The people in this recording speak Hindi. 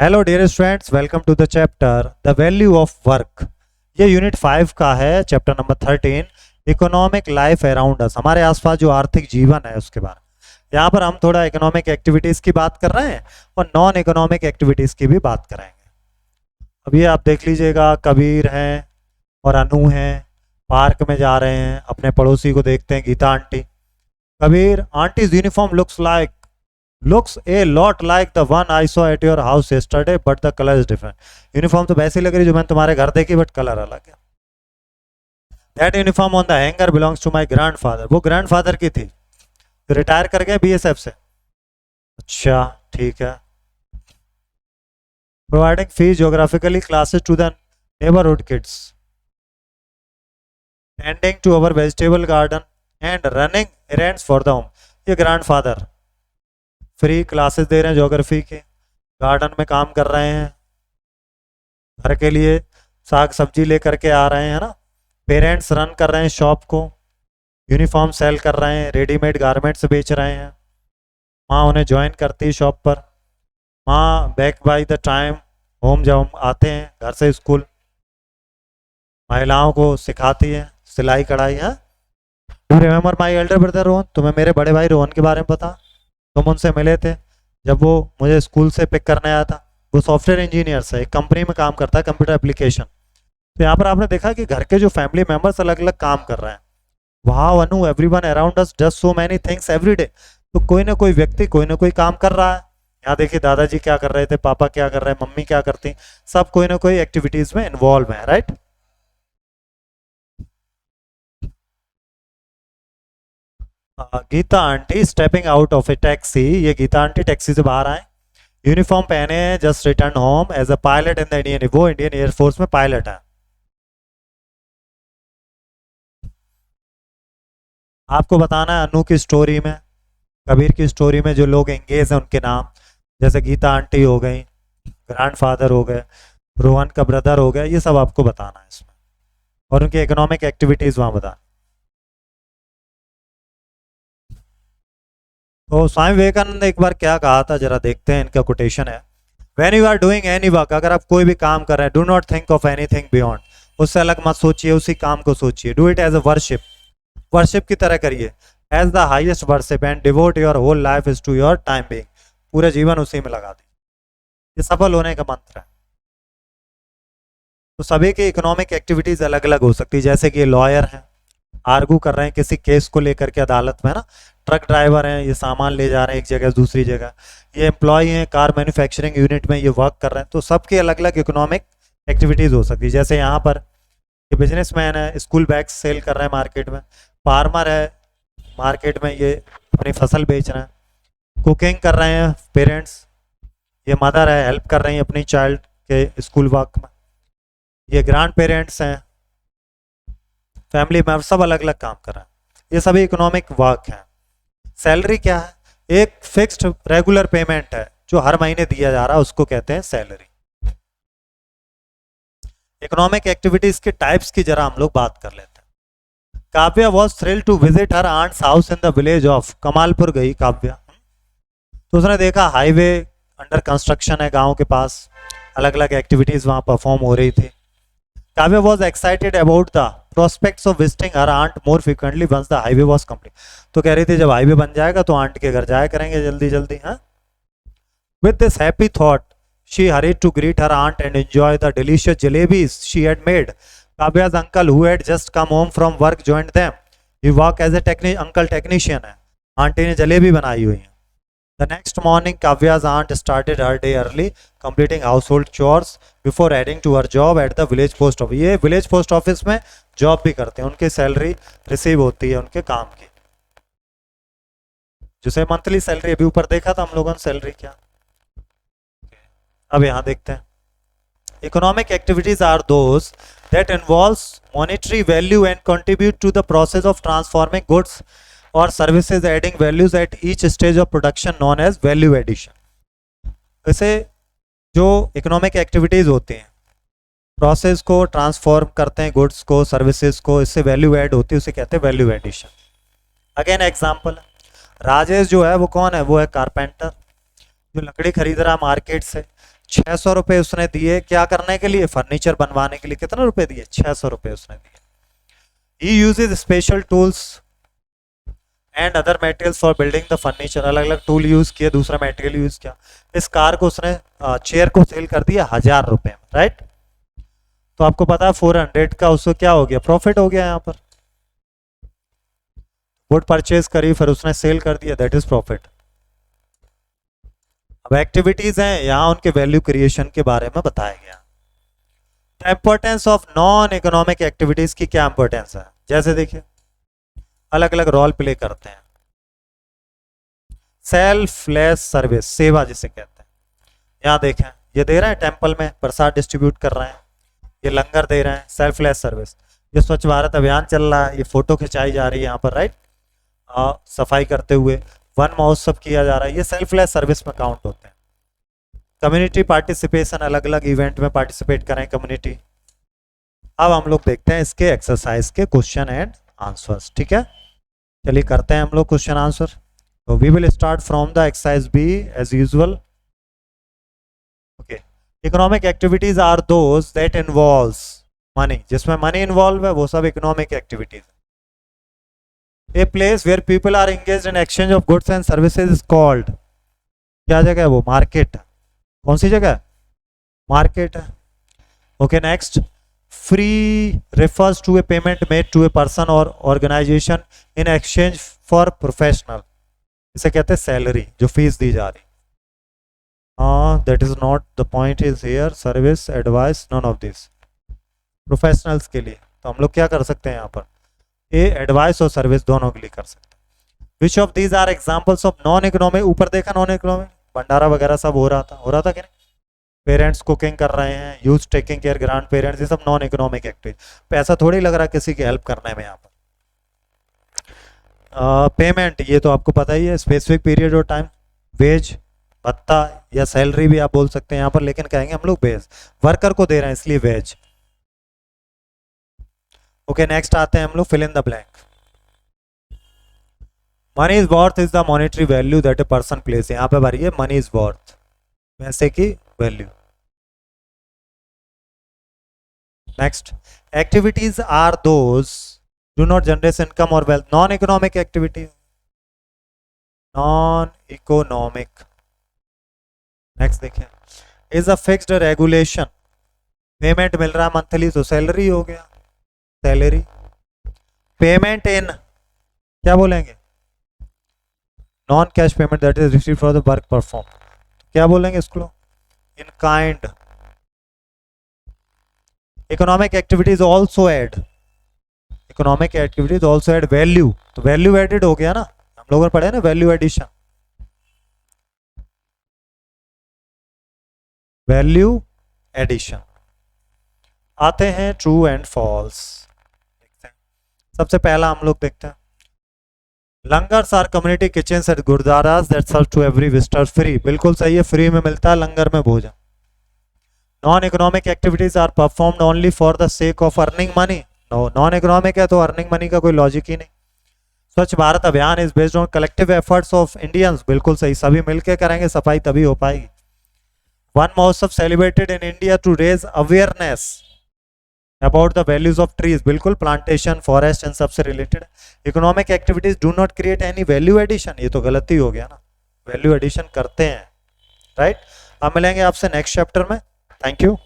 Hello dear students, welcome to the chapter the value of work. ये यूनिट 5 का है, chapter number 13, economic life around us. हमारे आसपास जो आर्थिक जीवन है उसके बारे में यहाँ पर हम थोड़ा इकोनॉमिक एक्टिविटीज़ की बात कर रहे हैं और नॉन इकोनॉमिक एक्टिविटीज़ की भी बात करेंगे। अब ये आप देख लीजिएगा, कबीर हैं और अनु हैं, पार्क में जा रहे हैं, अपने पड़ोसी को देखते हैं, Gita aunty. Kabir, aunty's uniform looks a lot like the one I saw at your house yesterday, but the color is different. Uniform तो वैसी लग रही जो मैंने तुम्हारे घर देखी, बट कलर अलग है। That uniform on the hanger belongs to my grandfather. वो ग्रैंडफादर की थी, रिटायर कर गए बीएसएफ से। अच्छा, ठीक है। Providing free geographically classes to the neighborhood kids, tending to our vegetable garden and running errands for the home. ये ग्रैंडफादर फ्री क्लासेस दे रहे हैं ज्योग्राफी के, गार्डन में काम कर रहे हैं, घर के लिए साग सब्जी लेकर के आ रहे हैं ना। पेरेंट्स रन कर रहे हैं शॉप को, यूनिफॉर्म सेल कर रहे हैं, रेडीमेड गारमेंट्स बेच रहे हैं। माँ उन्हें ज्वाइन करती है शॉप पर। माँ back by the time home जब हम आते हैं घर से स्कूल, महिलाओं को सिखाती है सिलाई कढ़ाई। है do remember my elder brother Rohan? तुम्हें मेरे बड़े भाई रोहन के बारे में पता? तुम उनसे मिले थे जब वो मुझे स्कूल से पिक करने आया था। वो सॉफ्टवेयर इंजीनियर है, एक कंपनी में काम करता है, कंप्यूटर एप्लीकेशन। तो यहाँ पर आपने देखा कि घर के जो फैमिली मेंबर्स अलग अलग काम कर रहे हैं। वाह Anu, everyone around us does so many things every day. तो कोई ना कोई व्यक्ति कोई ना कोई काम कर रहा है। यहाँ देखिए, दादाजी क्या कर रहे थे, पापा क्या कर रहे हैं, मम्मी क्या करती, सब कोई ना कोई एक्टिविटीज में इन्वॉल्व है, right. Gita aunty stepping out of a taxi. ये गीता आंटी टैक्सी से बाहर आए, यूनिफॉर्म पहने हैं, just return home as a pilot in the Indian, वो इंडियन एयरफोर्स में पायलट है। आपको बताना है अनु की स्टोरी में, कबीर की स्टोरी में जो लोग एंगेज हैं उनके नाम, जैसे गीता आंटी हो गई, ग्रैंडफादर हो गए, रोहन का ब्रदर हो गया, ये सब आपको बताना है इसमें, और उनकी इकोनॉमिक एक्टिविटीज वहां बताना। तो स्वामी विवेकानंद ने एक बार क्या कहा था, जरा देखते हैं, इनका कोटेशन है। When you are doing any work, अगर आप कोई भी काम कर रहे हैं, do not think of anything beyond, उससे अलग मत सोचिए, उसी काम को सोचिए। Do it as a worship, worship की तरह करिए। As the highest worship and devote your whole life is to your time being, पूरे जीवन उसी में लगा दीजिए। ये सफल होने का मंत्र है। तो सभी की इकोनॉमिक एक्टिविटीज अलग अलग हो सकती है, जैसे कि लॉयर हैं, आर्गू कर रहे हैं किसी केस को लेकर के अदालत में ना। ट्रक ड्राइवर हैं, ये सामान ले जा रहे हैं एक जगह से दूसरी जगह। ये एम्प्लॉय हैं, कार मैन्युफैक्चरिंग यूनिट में ये वर्क कर रहे हैं। तो सबकी अलग अलग इकोनॉमिक एक्टिविटीज़ हो सकती है। जैसे यहाँ पर ये बिजनेसमैन है, स्कूल बैग्स सेल कर रहे हैं मार्केट में। फार्मर है, मार्केट में ये अपनी फसल बेच रहे हैं। कुकिंग कर रहे हैं पेरेंट्स, ये मदर है, हेल्प कर रही हैं अपनी चाइल्ड के स्कूल वर्क में। ये ग्रैंड पेरेंट्स हैं, फैमिली मेंबर, सब अलग अलग काम कर रहे हैं। ये सभी इकोनॉमिक वर्क हैं। सैलरी क्या है? एक फिक्स्ड रेगुलर पेमेंट है जो हर महीने दिया जा रहा है, उसको कहते हैं सैलरी। इकोनॉमिक एक्टिविटीज के टाइप्स की जरा हम लोग बात कर लेते हैं। Kavya was thrilled to visit her aunt's house in the village of, Kamalpur गई काव्या, तो उसने देखा हाईवे अंडर कंस्ट्रक्शन है गांव के पास, अलग अलग एक्टिविटीज वहां परफॉर्म हो रही थी। Kavya was excited about the prospects of visiting her aunt more frequently once the highway was complete. तो कह रही थी जब हाईवे बन जाएगा तो आंट के घर जाया करेंगे जल्दी जल्दी। हाँ, with this happy thought she hurried to greet her aunt and enjoy the delicious jalebis she had made. काव्या's uncle who had just come home from work joined them. He work as a uncle technician है, आंटी ने जलेबी बनाई हुई है। The next morning, Kavya's aunt started her day early, completing household chores before heading to her job at the village post office. ये village post office में जॉब भी करते हैं, उनकी सैलरी रिसीव होती है उनके काम की, जिसे मंथली सैलरी। अभी ऊपर देखा था हम लोगों ने सैलरी क्या। अब यहाँ देखते हैं, economic activities are those that involves monetary value and contribute to the process of transforming goods or services, adding values at each stage of production known as value addition. वैसे जो इकोनॉमिक एक्टिविटीज होती हैं, प्रोसेस को ट्रांसफॉर्म करते हैं, गुड्स को, सर्विसेज को, इससे वैल्यू ऐड होती है, उसे कहते हैं value addition. Again example, Rajesh जो है वो कौन है? वो है कारपेंटर, जो लकड़ी खरीद रहा है मार्केट से। 600 रुपए उसने दिए क्या करने के लिए, फर्नीचर बनवाने के लिए। कितना रुपए दिए, 600 रुपए उसने दिए। He uses special tools and other materials for building the furniture, अलग अलग टूल यूज किए, दूसरा मटेरियल यूज किया। इस कार को उसने, चेयर को सेल कर दिया 1000 रुपए में, राइट। तो आपको पता है 400 का उसको क्या हो गया, प्रॉफिट हो गया यहाँ पर। वुड परचेज करी फिर उसने सेल कर दिया, दैट इज प्रॉफिट। अब एक्टिविटीज हैं यहाँ, उनके वैल्यू क्रिएशन के बारे में बताया गया। Importance of non economic activities की क्या इंपॉर्टेंस है, जैसे देखिए अलग अलग रोल प्ले करते हैं। सेल्फलेस सर्विस, सेवा जिसे कहते हैं। यहाँ देखें ये दे रहे हैं टेम्पल में प्रसाद डिस्ट्रीब्यूट कर रहे हैं, ये लंगर दे रहे हैं, सेल्फलेस सर्विस। ये स्वच्छ भारत अभियान चल रहा है, ये फोटो खिंचाई जा रही है यहाँ पर, राइट, सफाई करते हुए। वन महोत्सव किया जा रहा है, ये सेल्फलेस सर्विस में काउंट होते हैं। कम्युनिटी पार्टिसिपेशन, अलग अलग इवेंट में पार्टिसिपेट करें कम्युनिटी। अब हम लोग देखते हैं इसके एक्सरसाइज के क्वेश्चन एंड आंसर्स, ठीक है। चलिए करते हैं हम लोग क्वेश्चन आंसर। तो we will start from the exercise B as usual. Okay, economic activities are those that involves money, जिसमें मनी इन्वॉल्व है वो सब economic activities. A place where people are engaged in exchange of goods and services is called, क्या जगह है वो, मार्केट। कौन सी जगह, मार्केट है। Okay next, free refers to a payment made to a person or organization in exchange for professional, इसे कहते हैं सैलरी, जो फीस दी जा रही। That is not the point is here, service, advice, none of this. Professionals के लिए तो हम लोग क्या कर सकते हैं यहाँ पर, ए एडवाइस और सर्विस दोनों के लिए कर सकते हैं। Which of these are examples of non economic, ऊपर देखा नॉन इकोनॉमिक, भंडारा वगैरह सब हो रहा था कि नहीं, पेरेंट्स कुकिंग कर रहे हैं, youth taking care grand parents, ये सब नॉन इकोनॉमिक एक्टिविटी। पैसा थोड़ी लग रहा है किसी की हेल्प करने में यहाँ पर। पेमेंट, ये तो आपको पता ही है, स्पेसिफिक पीरियड और टाइम। वेज, भत्ता या सैलरी भी आप बोल सकते हैं यहाँ पर, लेकिन कहेंगे हम लोग वेज, वर्कर को दे रहे हैं इसलिए वेज। ओके नेक्स्ट आते हैं हम लोग, fill in the blank. Money is worth is the monetary value that a person place, यहाँ पे भरिए मनी इज वर्थ, पैसे की value. Next, activities are those do not generate income और wealth, non economic activity, non economic. Next देखिए, is a fixed regulation, payment मिल रहा है मंथली तो सैलरी हो गया, सैलरी। पेमेंट इन, क्या बोलेंगे, non cash payment that is received for the work perform, क्या बोलेंगे इसको, in kind. Economic activities also add, economic activities also add value, तो वैल्यू एडेड हो गया ना, हम लोगों ने पढ़ा ना वैल्यू एडिशन, वैल्यू एडिशन। आते हैं ट्रू एंड फॉल्स, देखते हैं। सबसे पहला हम लोग देखते हैं, langars are community kitchens at gurdwaras that serve to every visitor free, बिल्कुल सही है, फ्री में मिलता है लंगर में भोजन। Non economic activities are performed only for the sake of earning money, no, non economic है तो अर्निंग मनी का कोई लॉजिक ही नहीं। स्वच्छ भारत अभियान is based on collective efforts of Indians, बिल्कुल सही, सभी मिलकर करेंगे सफाई तभी हो पाएगी। Van Mahotsav celebrated in India to raise awareness about the values of trees, बिल्कुल प्लांटेशन, फॉरेस्ट एंड सबसे related. Economic activities do not create any value addition, ये तो गलती हो गया ना, वैल्यू एडिशन करते हैं, राइट। अब मिलेंगे आपसे नेक्स्ट चैप्टर में, थैंक यू।